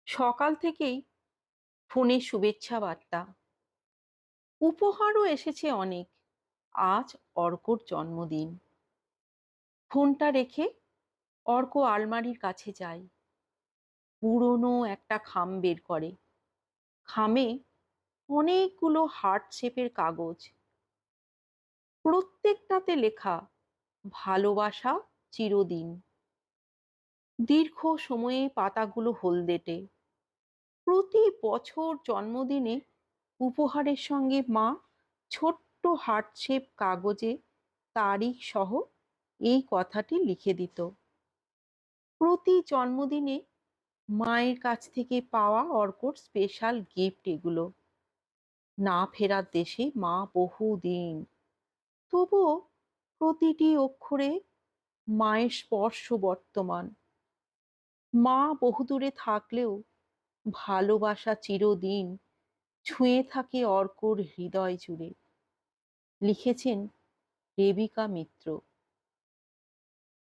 সকাল থেকেই ফোনে শুভেচ্ছা বার্তা, উপহারও এসেছে অনেক। আজ অর্কর জন্মদিন। ফোনটা রেখে অর্ক আলমারির কাছে যায়, পুরনো একটা খাম বের করে। খামে অনেকগুলো হার্ট শেপের কাগজ, প্রত্যেকটাতে লেখা ভালোবাসা চিরদিন। দীর্ঘ সময়ে পাতাগুলো হলদেটে। প্রতি বছর জন্মদিনে উপহারের সঙ্গে মা ছোট্ট হার্ট শেপ কাগজে তারিখ সহ এই কথাটি লিখে দিত। প্রতি জন্মদিনে মায়ের কাছ থেকে পাওয়া অর্কর স্পেশাল গিফট এগুলো। না ফেরার দেশে মা বহুদিন, তবুও প্রতিটি অক্ষরে মায়ের স্পর্শ বর্তমান। মা বহুদূরে থাকলেও ভালোবাসা চিরদিন ছুঁয়ে থাকে অর্কর হৃদয় জুড়ে। লিখেছেন রেবিকা মিত্র।